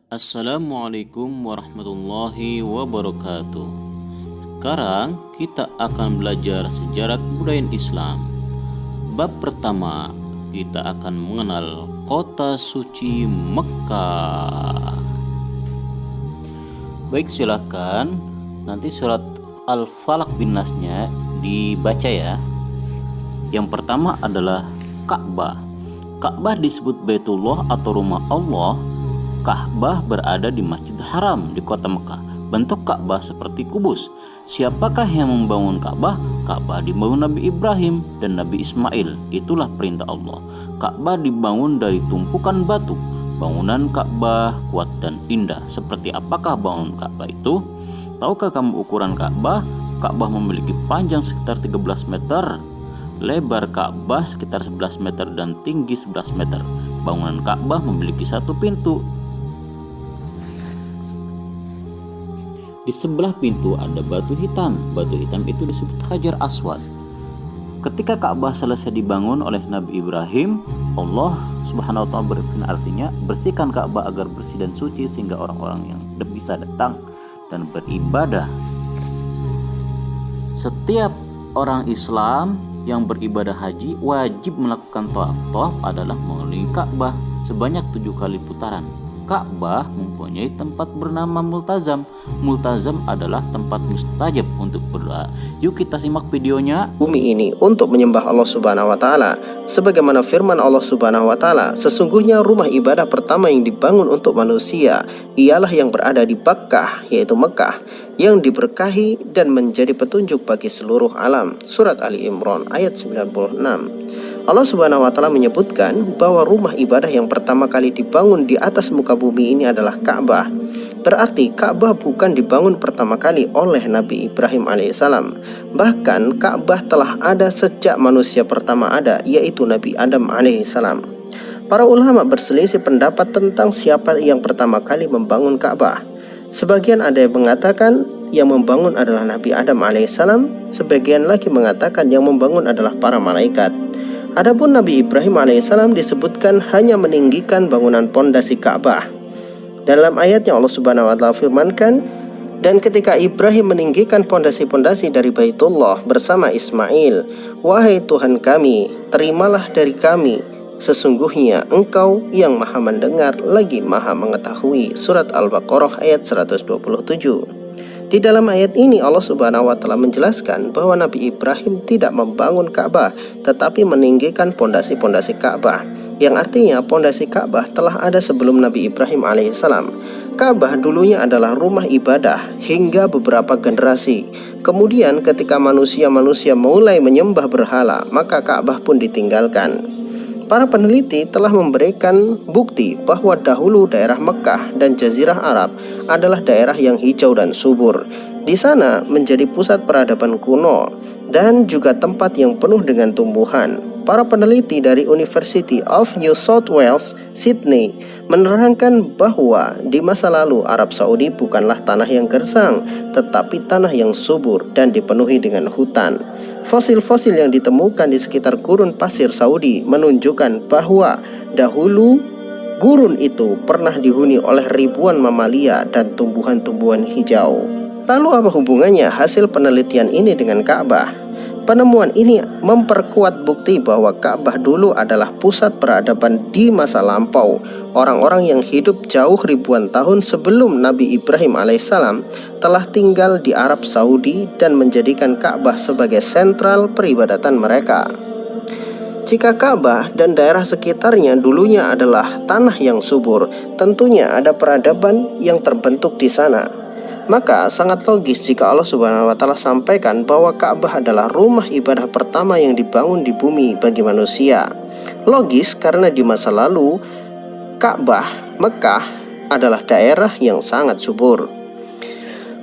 Assalamualaikum warahmatullahi wabarakatuh. Sekarang kita akan belajar sejarah kebudayaan Islam. Bab pertama, kita akan mengenal kota suci Mekkah. Baik, silakan nanti surat Al-Falaq bin Nasnya dibaca ya. Yang pertama adalah Ka'bah. Ka'bah disebut Baitullah atau rumah Allah. Ka'bah berada di Masjid Haram di kota Mekah. Bentuk Ka'bah seperti kubus. Siapakah yang membangun Ka'bah? Ka'bah dibangun Nabi Ibrahim dan Nabi Ismail. Itulah perintah Allah. Ka'bah dibangun dari tumpukan batu. Bangunan Ka'bah kuat dan indah. Seperti apakah bangunan Ka'bah itu? Tahukah kamu ukuran Ka'bah? Ka'bah memiliki panjang sekitar 13 meter. Lebar Ka'bah sekitar 11 meter dan tinggi 11 meter. Bangunan Ka'bah memiliki satu pintu. Di sebelah pintu ada batu hitam. Batu hitam itu disebut Hajar Aswad. Ketika Ka'bah selesai dibangun oleh Nabi Ibrahim, Allah Subhanahu wa taala berfirman, artinya bersihkan Ka'bah agar bersih dan suci sehingga orang-orang yang bisa datang dan beribadah. Setiap orang Islam yang beribadah haji wajib melakukan tawaf. Tawaf adalah mengelilingi Ka'bah sebanyak 7 kali putaran. Ka'bah mempunyai tempat bernama Multazam. Multazam adalah tempat mustajab untuk berdoa. Yuk kita simak videonya. Bumi ini untuk menyembah Allah Subhanahu wa taala. Sebagaimana firman Allah Subhanahu wa taala, sesungguhnya rumah ibadah pertama yang dibangun untuk manusia ialah yang berada di Bakkah, yaitu Mekah, yang diberkahi dan menjadi petunjuk bagi seluruh alam. Surat Ali Imran ayat 96. Allah Subhanahu wa taala menyebutkan bahwa rumah ibadah yang pertama kali dibangun di atas muka bumi ini adalah Ka'bah. Berarti Ka'bah bukan dibangun pertama kali oleh Nabi Ibrahim alaihissalam. Bahkan Ka'bah telah ada sejak manusia pertama ada, yaitu Nabi Adam alaihissalam. Para ulama berselisih pendapat tentang siapa yang pertama kali membangun Ka'bah. Sebagian ada yang mengatakan yang membangun adalah Nabi Adam alaihissalam. Sebagian lagi mengatakan yang membangun adalah para malaikat. Adapun Nabi Ibrahim alaihissalam disebutkan hanya meninggikan bangunan pondasi Ka'bah. Dalam ayatnya Allah Subhanahu wa taala firmankan, dan ketika Ibrahim meninggikan pondasi-pondasi dari Baitullah bersama Ismail, wahai Tuhan kami, terimalah dari kami, sesungguhnya Engkau yang Maha mendengar lagi Maha mengetahui. Surat Al-Baqarah ayat 127. Di dalam ayat ini Allah Subhanahu wa taala menjelaskan bahwa Nabi Ibrahim tidak membangun Ka'bah tetapi meninggikan pondasi-pondasi Ka'bah, yang artinya pondasi Ka'bah telah ada sebelum Nabi Ibrahim alaihissalam. Ka'bah dulunya adalah rumah ibadah hingga beberapa generasi. Kemudian ketika manusia mulai menyembah berhala, maka Ka'bah pun ditinggalkan. Para peneliti telah memberikan bukti bahwa dahulu daerah Mekkah dan Jazirah Arab adalah daerah yang hijau dan subur. Di sana menjadi pusat peradaban kuno dan juga tempat yang penuh dengan tumbuhan. Para peneliti dari University of New South Wales, Sydney, menerangkan bahwa di masa lalu Arab Saudi bukanlah tanah yang gersang, tetapi tanah yang subur dan dipenuhi dengan hutan. Fosil-fosil yang ditemukan di sekitar gurun pasir Saudi menunjukkan bahwa dahulu gurun itu pernah dihuni oleh ribuan mamalia dan tumbuhan-tumbuhan hijau. Lalu apa hubungannya hasil penelitian ini dengan Ka'bah? Penemuan ini memperkuat bukti bahwa Ka'bah dulu adalah pusat peradaban di masa lampau. Orang-orang yang hidup jauh ribuan tahun sebelum Nabi Ibrahim alaihissalam telah tinggal di Arab Saudi dan menjadikan Ka'bah sebagai sentral peribadatan mereka. Jika Ka'bah dan daerah sekitarnya dulunya adalah tanah yang subur, tentunya ada peradaban yang terbentuk di sana. Maka sangat logis jika Allah Subhanahu wa taala sampaikan bahwa Ka'bah adalah rumah ibadah pertama yang dibangun di bumi bagi manusia. Logis karena di masa lalu Ka'bah, Mekah adalah daerah yang sangat subur.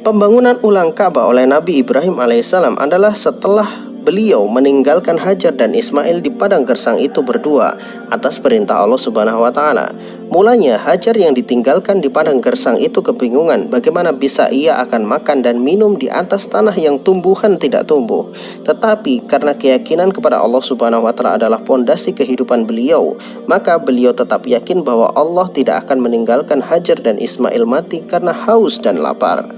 Pembangunan ulang Ka'bah oleh Nabi Ibrahim alaihissalam adalah setelah beliau meninggalkan Hajar dan Ismail di padang gersang itu berdua atas perintah Allah Subhanahu wa taala. Mulanya Hajar yang ditinggalkan di padang gersang itu kebingungan bagaimana bisa ia akan makan dan minum di atas tanah yang tumbuhan tidak tumbuh. Tetapi karena keyakinan kepada Allah Subhanahu wa taala adalah pondasi kehidupan beliau, maka beliau tetap yakin bahwa Allah tidak akan meninggalkan Hajar dan Ismail mati karena haus dan lapar.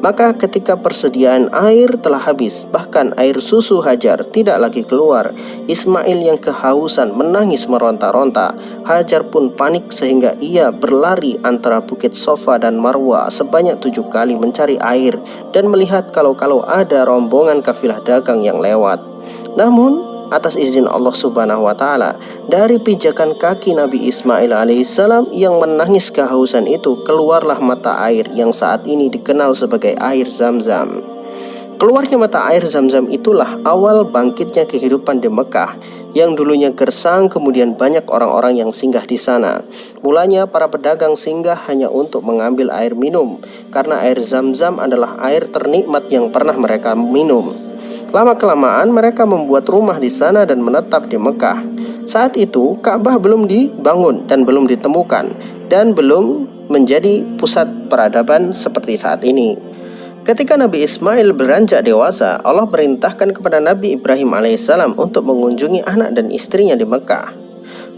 Maka ketika persediaan air telah habis, bahkan air susu Hajar tidak lagi keluar, Ismail yang kehausan menangis meronta-ronta. Hajar pun panik sehingga ia berlari antara Bukit Sofa dan Marwa sebanyak 7 kali mencari air dan melihat kalau ada rombongan kafilah dagang yang lewat. Namun atas izin Allah Subhanahu wa taala, dari pijakan kaki Nabi Ismail alaihissalam yang menangis kehausan itu, keluarlah mata air yang saat ini dikenal sebagai air Zam-Zam. Keluarnya mata air Zam-Zam itulah awal bangkitnya kehidupan di Mekah yang dulunya gersang, kemudian banyak orang-orang yang singgah di sana. Mulanya para pedagang singgah hanya untuk mengambil air minum, karena air Zam-Zam adalah air ternikmat yang pernah mereka minum. Lama-kelamaan mereka membuat rumah di sana dan menetap di Mekah. Saat itu Ka'bah belum dibangun dan belum ditemukan dan belum menjadi pusat peradaban seperti saat ini. Ketika Nabi Ismail beranjak dewasa, Allah perintahkan kepada Nabi Ibrahim alaihissalam untuk mengunjungi anak dan istrinya di Mekah.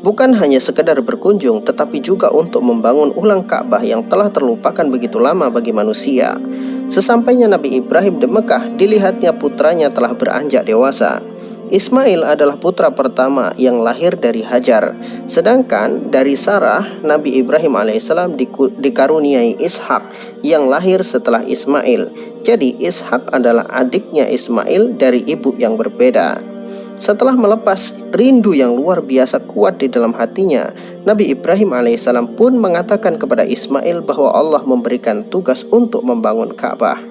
Bukan hanya sekedar berkunjung, tetapi juga untuk membangun ulang Ka'bah yang telah terlupakan begitu lama bagi manusia. Sesampainya Nabi Ibrahim di Mekah, dilihatnya putranya telah beranjak dewasa. Ismail adalah putra pertama yang lahir dari Hajar. Sedangkan dari Sarah, Nabi Ibrahim alaihissalam dikaruniai Ishak yang lahir setelah Ismail. Jadi Ishak adalah adiknya Ismail dari ibu yang berbeda. Setelah melepas rindu yang luar biasa kuat di dalam hatinya, Nabi Ibrahim alaihissalam pun mengatakan kepada Ismail bahwa Allah memberikan tugas untuk membangun Ka'bah.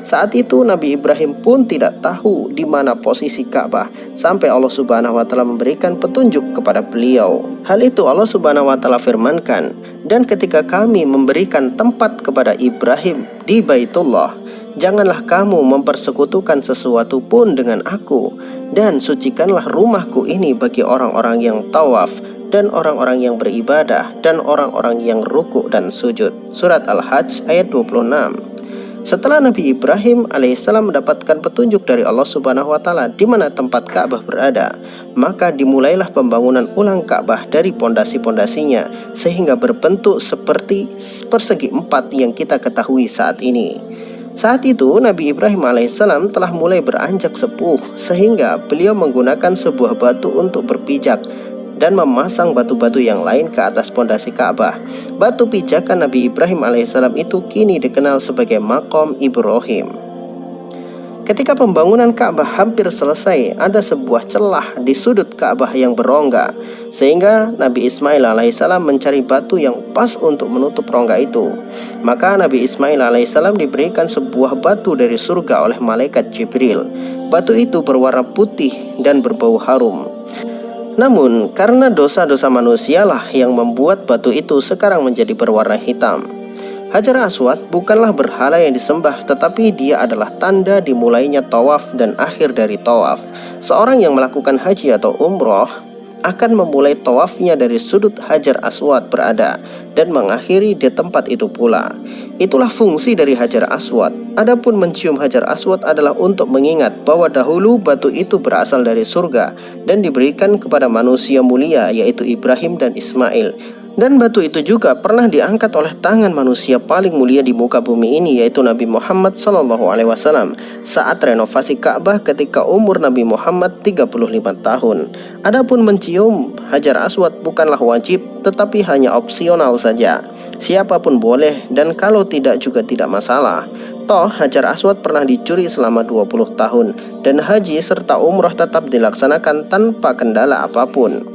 Saat itu Nabi Ibrahim pun tidak tahu di mana posisi Ka'bah sampai Allah Subhanahu wa taala memberikan petunjuk kepada beliau. Hal itu Allah Subhanahu wa taala firmankan, "Dan ketika kami memberikan tempat kepada Ibrahim di Baitullah, janganlah kamu mempersekutukan sesuatu pun dengan aku, dan sucikanlah rumahku ini bagi orang-orang yang tawaf dan orang-orang yang beribadah dan orang-orang yang rukuk dan sujud." Surat Al-Hajj ayat 26. Setelah Nabi Ibrahim alaihissalam mendapatkan petunjuk dari Allah Subhanahu wa taala di mana tempat Ka'bah berada, maka dimulailah pembangunan ulang Ka'bah dari pondasi-pondasinya sehingga berbentuk seperti persegi 4 yang kita ketahui saat ini. Saat itu Nabi Ibrahim alaihissalam telah mulai beranjak sepuh sehingga beliau menggunakan sebuah batu untuk berpijak dan memasang batu-batu yang lain ke atas pondasi Ka'bah. Batu pijakan Nabi Ibrahim alaihissalam itu kini dikenal sebagai Maqam Ibrahim. Ketika pembangunan Ka'bah hampir selesai, ada sebuah celah di sudut Ka'bah yang berongga, sehingga Nabi Ismail alaihissalam mencari batu yang pas untuk menutup rongga itu. Maka Nabi Ismail alaihissalam diberikan sebuah batu dari surga oleh malaikat Jibril. Batu itu berwarna putih dan berbau harum. Namun karena dosa-dosa manusialah yang membuat batu itu sekarang menjadi berwarna hitam. Hajar Aswad bukanlah berhala yang disembah, tetapi dia adalah tanda dimulainya tawaf dan akhir dari tawaf. Seorang yang melakukan haji atau umroh akan memulai tawafnya dari sudut Hajar Aswad berada dan mengakhiri di tempat itu pula. Itulah fungsi dari Hajar Aswad. Adapun mencium Hajar Aswad adalah untuk mengingat bahwa dahulu batu itu berasal dari surga dan diberikan kepada manusia mulia yaitu Ibrahim dan Ismail. Dan batu itu juga pernah diangkat oleh tangan manusia paling mulia di muka bumi ini yaitu Nabi Muhammad SAW saat renovasi Ka'bah ketika umur Nabi Muhammad 35 tahun. Adapun mencium Hajar Aswad bukanlah wajib tetapi hanya opsional saja. Siapapun boleh dan kalau tidak juga tidak masalah. Toh Hajar Aswad pernah dicuri selama 20 tahun dan haji serta umroh tetap dilaksanakan tanpa kendala apapun.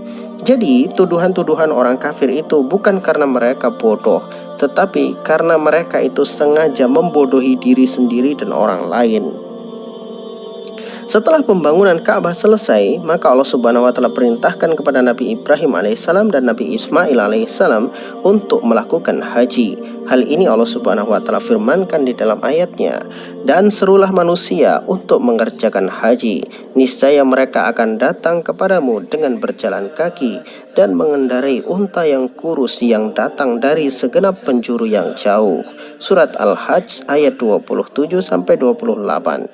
Jadi tuduhan-tuduhan orang kafir itu bukan karena mereka bodoh, tetapi karena mereka itu sengaja membodohi diri sendiri dan orang lain. Setelah pembangunan Ka'bah selesai, maka Allah Subhanahu wa taala perintahkan kepada Nabi Ibrahim alaihissalam dan Nabi Ismail alaihissalam untuk melakukan haji. Hal ini Allah Subhanahu wa taala firmankan di dalam ayatnya, "Dan serulah manusia untuk mengerjakan haji, niscaya mereka akan datang kepadamu dengan berjalan kaki dan mengendarai unta yang kurus yang datang dari segenap penjuru yang jauh." Surat Al-Hajj ayat 27 sampai 28.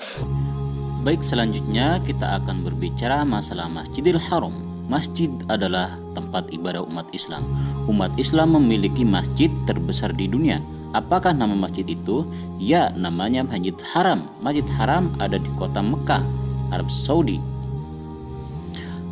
Baik, selanjutnya kita akan berbicara masalah Masjidil Haram. Masjid adalah tempat ibadah umat Islam. Umat Islam memiliki masjid terbesar di dunia. Apakah nama masjid itu? Ya, namanya Masjid Haram. Masjid Haram ada di kota Mekah, Arab Saudi.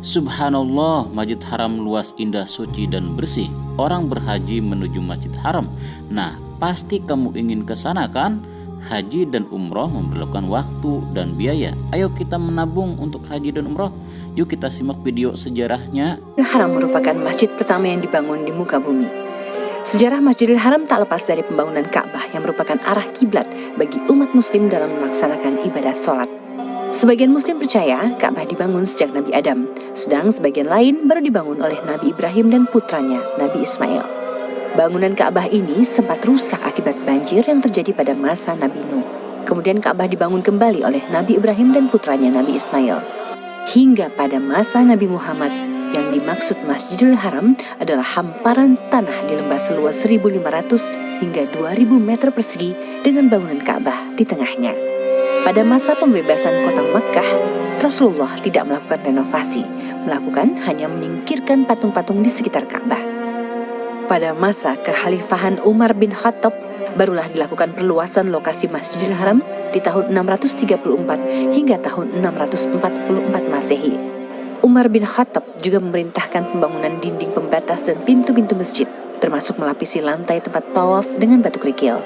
Subhanallah, Masjid Haram luas, indah, suci, dan bersih. Orang berhaji menuju Masjid Haram. Nah, pasti kamu ingin ke sana kan? Haji dan umroh memerlukan waktu dan biaya. Ayo kita menabung untuk haji dan umroh. Yuk kita simak video sejarahnya. Haram merupakan masjid pertama yang dibangun di muka bumi. Sejarah Masjidil Haram tak lepas dari pembangunan Ka'bah yang merupakan arah kiblat bagi umat muslim dalam melaksanakan ibadah sholat. Sebagian muslim percaya Ka'bah dibangun sejak Nabi Adam, sedang sebagian lain baru dibangun oleh Nabi Ibrahim dan putranya, Nabi Ismail. Bangunan Ka'bah ini sempat rusak akibat banjir yang terjadi pada masa Nabi Nuh. Kemudian Ka'bah dibangun kembali oleh Nabi Ibrahim dan putranya Nabi Ismail. Hingga pada masa Nabi Muhammad, yang dimaksud Masjidil Haram adalah hamparan tanah di lembah seluas 1.500 hingga 2.000 meter persegi dengan bangunan Ka'bah di tengahnya. Pada masa pembebasan kota Mekkah, Rasulullah tidak melakukan renovasi, hanya menyingkirkan patung-patung di sekitar Ka'bah. Pada masa kekhalifahan Umar bin Khattab, barulah dilakukan perluasan lokasi Masjidil Haram di tahun 634 hingga tahun 644 Masehi. Umar bin Khattab juga memerintahkan pembangunan dinding pembatas dan pintu-pintu masjid, termasuk melapisi lantai tempat tawaf dengan batu kerikil.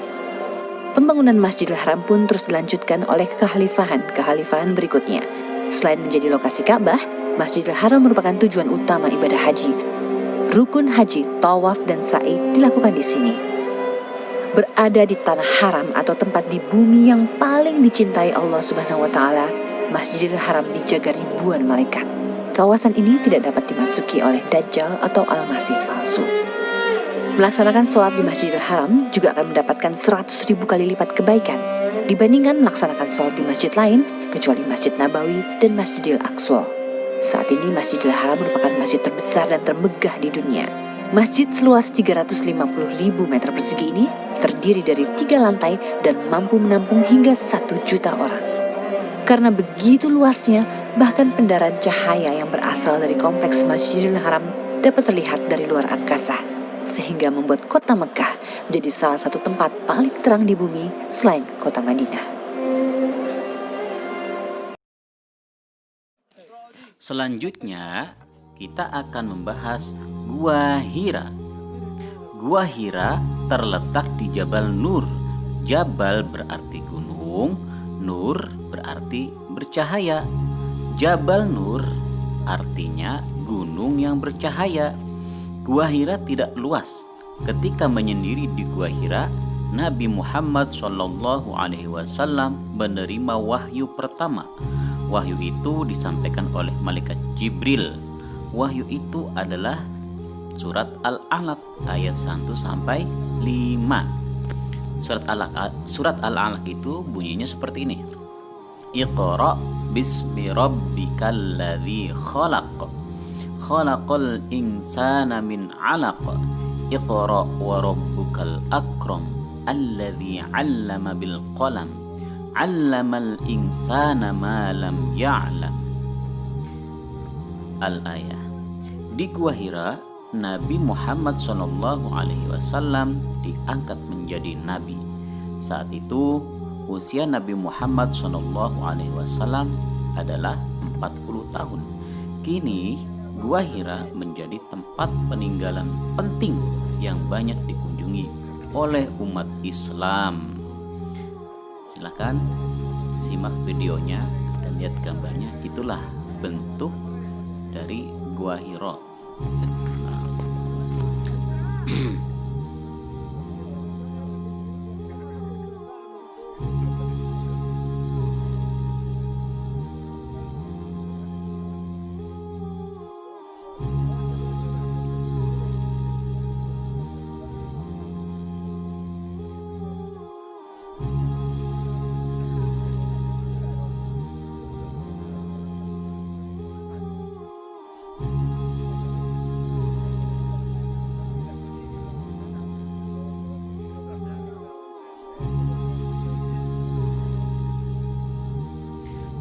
Pembangunan Masjidil Haram pun terus dilanjutkan oleh kekhalifahan berikutnya. Selain menjadi lokasi Ka'bah, Masjidil Haram merupakan tujuan utama ibadah haji. Rukun haji, tawaf, dan sa'i dilakukan di sini. Berada di tanah haram atau tempat di bumi yang paling dicintai Allah Subhanahu wa taala, Masjidil Haram dijaga ribuan malaikat. Kawasan ini tidak dapat dimasuki oleh Dajjal atau Al-Masih palsu. Melaksanakan sholat di Masjidil Haram juga akan mendapatkan 100.000 kali lipat kebaikan dibandingkan melaksanakan sholat di masjid lain kecuali Masjid Nabawi dan Masjidil Aqsa. Saat ini Masjidil Haram merupakan masjid terbesar dan termegah di dunia. Masjid seluas 350.000 meter persegi ini terdiri dari 3 lantai dan mampu menampung hingga 1 juta orang. Karena begitu luasnya, bahkan pendaran cahaya yang berasal dari kompleks Masjidil Haram dapat terlihat dari luar angkasa, sehingga membuat kota Mekah menjadi salah satu tempat paling terang di bumi selain kota Madinah. Selanjutnya, kita akan membahas Gua Hira. Gua Hira terletak di Jabal Nur. Jabal berarti gunung, Nur berarti bercahaya. Jabal Nur artinya gunung yang bercahaya. Gua Hira tidak luas. Ketika menyendiri di Gua Hira, Nabi Muhammad SAW menerima wahyu pertama. Wahyu itu disampaikan oleh malaikat Jibril. Wahyu itu adalah surat Al-Alaq ayat 1 sampai 5. Surat Al-Alaq itu bunyinya seperti ini. Iqra bismi rabbikal ladzi khalaq. Khalaqal insana min 'alaq. Iqra wa rabbukal akram. Alladzi 'allama bil qalam. 'Allamal insana ma lam ya'lam. Al-ayah. Di Gua Hira, Nabi Muhammad SAW diangkat menjadi nabi. Saat itu usia Nabi Muhammad SAW adalah 40 tahun. Kini Gua Hira menjadi tempat peninggalan penting yang banyak dikunjungi oleh umat Islam. Silakan simak videonya dan lihat gambarnya. Itulah bentuk dari Gua Hira.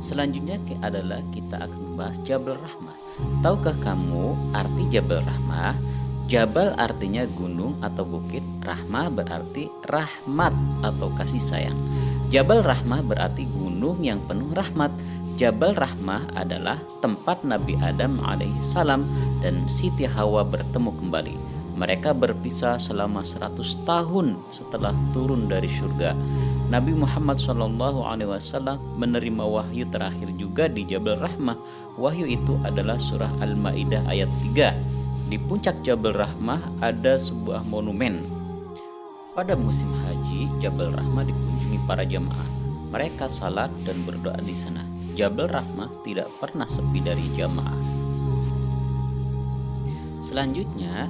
Selanjutnya adalah kita akan membahas Jabal Rahmah. Tahukah kamu arti Jabal Rahmah? Jabal artinya gunung atau bukit, Rahmah berarti rahmat atau kasih sayang. Jabal Rahmah berarti gunung yang penuh rahmat. Jabal Rahmah adalah tempat Nabi Adam alaihissalam dan Siti Hawa bertemu kembali. Mereka berpisah selama 100 tahun setelah turun dari surga. Nabi Muhammad SAW menerima wahyu terakhir juga di Jabal Rahmah. Wahyu itu adalah surah Al-Maidah ayat 3. Di puncak Jabal Rahmah ada sebuah monumen. Pada musim haji, Jabal Rahmah dikunjungi para jamaah. Mereka salat dan berdoa di sana. Jabal Rahmah tidak pernah sepi dari jamaah. Selanjutnya,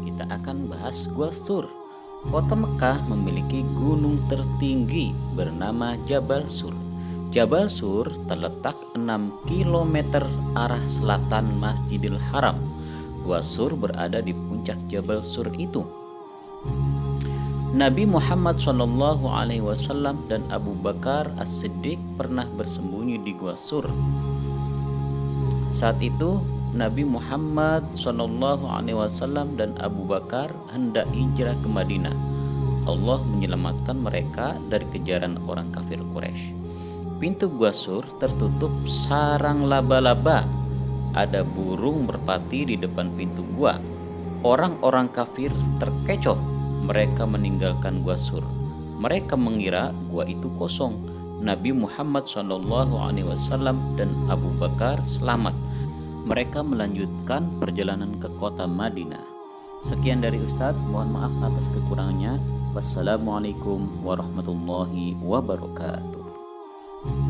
kita akan bahas Gua Sur. Kota Mekah memiliki gunung tertinggi bernama Jabal Sur. Jabal Sur terletak 6 km arah selatan Masjidil Haram. Gua Sur berada di puncak Jabal Sur itu. Nabi Muhammad SAW dan Abu Bakar As-Siddiq pernah bersembunyi di Gua Sur. Saat itu Nabi Muhammad SAW dan Abu Bakar hendak hijrah ke Madinah. Allah menyelamatkan mereka dari kejaran orang kafir Quraisy. Pintu Gua Sur tertutup sarang laba-laba. Ada burung merpati di depan pintu gua. Orang-orang kafir terkecoh. Mereka meninggalkan Gua Sur. Mereka mengira gua itu kosong. Nabi Muhammad SAW dan Abu Bakar selamat. Mereka melanjutkan perjalanan ke kota Madinah. Sekian dari Ustadz, mohon maaf atas kekurangannya. Wassalamualaikum warahmatullahi wabarakatuh.